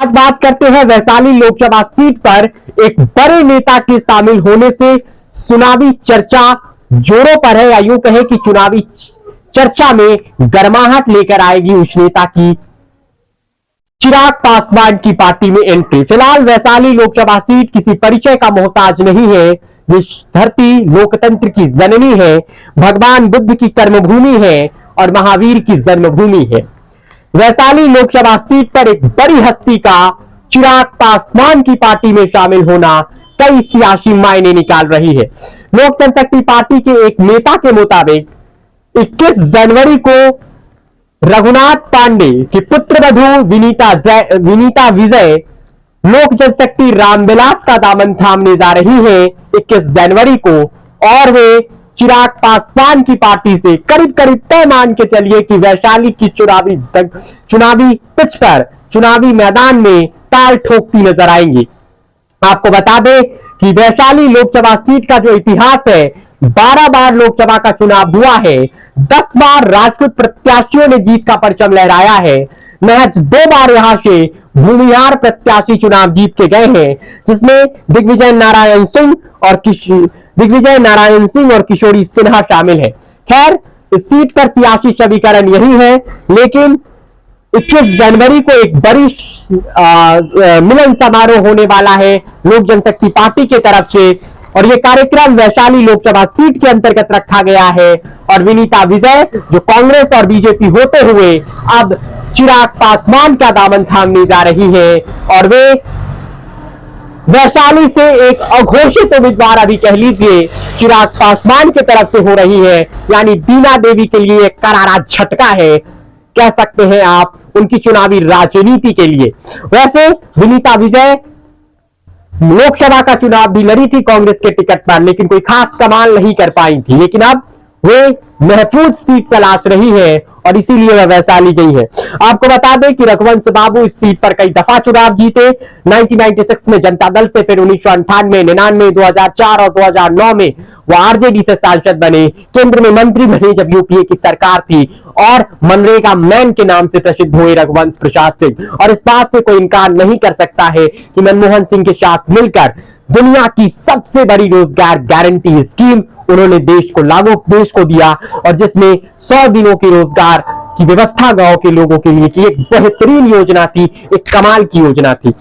आज बात करते हैं वैशाली लोकसभा सीट पर एक बड़े नेता के शामिल होने से चुनावी चर्चा जोरों पर है, या यूं कहें कि चुनावी चर्चा में गर्माहट लेकर आएगी उस नेता की चिराग पासवान की पार्टी में एंट्री। फिलहाल वैशाली लोकसभा सीट किसी परिचय का मोहताज नहीं है। ये धरती लोकतंत्र की जननी है, भगवान बुद्ध की कर्मभूमि है और महावीर की जन्मभूमि है। वैशाली लोकसभा सीट पर एक बड़ी हस्ती का चिराग पासवान की पार्टी में शामिल होना कई सियासी मायने निकाल रही है। लोक जनशक्ति पार्टी के एक नेता के मुताबिक 21 जनवरी को रघुनाथ पांडे की पुत्रवधू विनीता विजय लोक जनशक्ति रामविलास का दामन थामने जा रही है 21 जनवरी को, और वे चिराग पासवान की पार्टी से करीब करीब तय मान के चलिए कि वैशाली की चुनावी पिच पर चुनावी मैदान में ताल ठोकती नजर आएंगी। आपको बता दें कि वैशाली लोकसभा सीट का जो इतिहास है, 12 बार लोकसभा का चुनाव हुआ है, 10 बार राजपूत प्रत्याशियों ने जीत का परचम लहराया है, महज 2 बार यहां से भूमिहार प्रत्याशी चुनाव जीत के गए हैं, जिसमें दिग्विजय नारायण सिंह और किशोरी सिन्हा शामिल है। खैर, इस सीट पर सियासी समीकरण यही है, लेकिन 21 जनवरी को एक बड़ी मिलन समारोह होने वाला है लोक जनशक्ति पार्टी की तरफ से, और यह कार्यक्रम वैशाली लोकसभा सीट के अंतर्गत रखा गया है। और विनीता विजय जो कांग्रेस और बीजेपी होते हुए अब चिराग पासवान का दामन थामने जा रही है, और वे वैशाली से एक अघोषित उम्मीदवार अभी कह लीजिए चिराग पासवान की तरफ से हो रही है, यानी बीना देवी के लिए एक करारा झटका है, कह सकते हैं आप, उनकी चुनावी राजनीति के लिए। वैसे विनीता विजय लोकसभा का चुनाव भी लड़ी थी कांग्रेस के टिकट पर, लेकिन कोई खास कमाल नहीं कर पाई थी, लेकिन अब वे महफूज सीट तलाश रही है और इसीलिए वह वैशाली गई है। आपको बता दें कि रघुवंश बाबू इस सीट पर कई दफा चुनाव जीते, 1996 में जनता दल से, फिर 1998, 99, 2004 और 2009 में वह आरजेडी से सांसद बने, केंद्र में मंत्री बने जब यूपीए की सरकार थी, और मनरेगा मैन के नाम से प्रसिद्ध हुए रघुवंश प्रसाद सिंह। और इस बात से कोई इनकार नहीं कर सकता है कि मनमोहन सिंह के साथ मिलकर दुनिया की सबसे बड़ी रोजगार गारंटी स्कीम उन्होंने देश को दिया, और जिसमें 100 दिनों की रोजगार की व्यवस्था गांव के लोगों के लिए की एक बेहतरीन योजना थी, एक कमाल की योजना थी।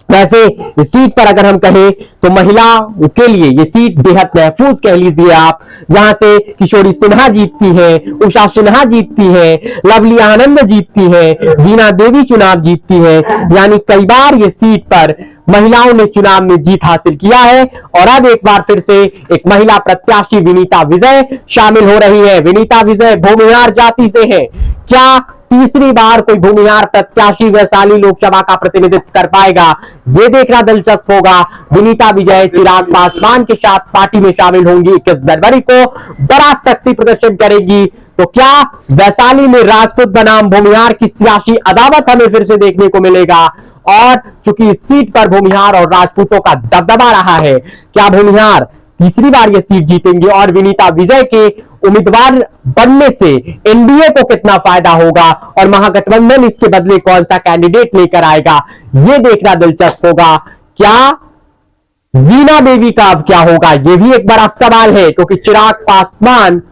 वैसे इस सीट पर अगर हम कहें तो महिलाओं के लिए ये सीट बेहद महफूज कह लीजिए आप, जहां से किशोरी सिन्हा जीतती है, उषा सिन्हा जीतती है, लवली आनंद जीतती है, वीणा देवी चुनाव जीतती है, यानी कई बार ये सीट पर महिलाओं ने चुनाव में जीत हासिल किया है। और अब एक बार फिर से एक महिला प्रत्याशी विनीता विजय शामिल हो रही है। विनीता विजय भूमिहार जाति से है, क्या तीसरी बार कोई भूमिहार प्रत्याशी वैशाली लोकसभा का प्रतिनिधित्व कर पाएगा, ये देखना दिलचस्प होगा। विनीता विजय चिराग पासवान के साथ पार्टी में शामिल होंगी, 21 जनवरी को बड़ा शक्ति प्रदर्शन करेगी। तो क्या वैशाली में राजपूत बनाम भूमिहार की सियासी अदावत हमें फिर से देखने को मिलेगा? और चूंकि इस सीट पर भूमिहार और राजपूतों का दबदबा रहा है, क्या भूमिहार तीसरी बार ये सीट जीतेंगे? और विनीता विजय के उम्मीदवार बनने से एनडीए को कितना फायदा होगा, और महागठबंधन इसके बदले कौन सा कैंडिडेट लेकर आएगा, ये देखना दिलचस्प होगा। क्या वीणा देवी का अब क्या होगा, ये भी एक बड़ा सवाल है, क्योंकि चिराग पासवान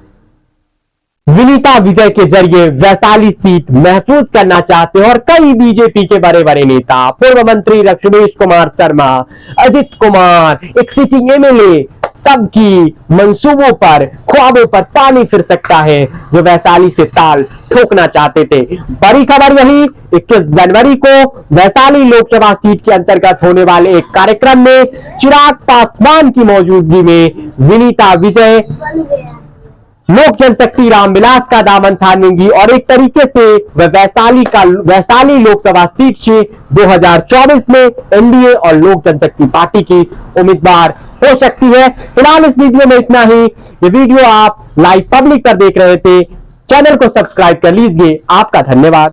विनीता विजय के जरिए वैशाली सीट महफूज करना चाहते हैं, और कई बीजेपी के बड़े बड़े नेता, पूर्व मंत्री रक्षमेश कुमार शर्मा, अजित कुमार, एक सिटिंग एमएलए, सबकी मंसूबों पर, ख्वाबों पर पानी फिर सकता है, जो वैशाली से ताल ठोकना चाहते थे। बड़ी खबर यही, 21 जनवरी को वैशाली लोकसभा सीट के अंतर्गत होने वाले एक कार्यक्रम में चिराग पासवान की मौजूदगी में विनीता विजय लोक जनशक्ति रामविलास का दामन थामेंगी, और एक तरीके से वह वैशाली लोकसभा सीट से 2024 में एनडीए और लोक जनशक्ति पार्टी की उम्मीदवार हो सकती है। फिलहाल इस वीडियो में इतना ही। ये वीडियो आप लाइव पब्लिक पर देख रहे थे, चैनल को सब्सक्राइब कर लीजिए। आपका धन्यवाद।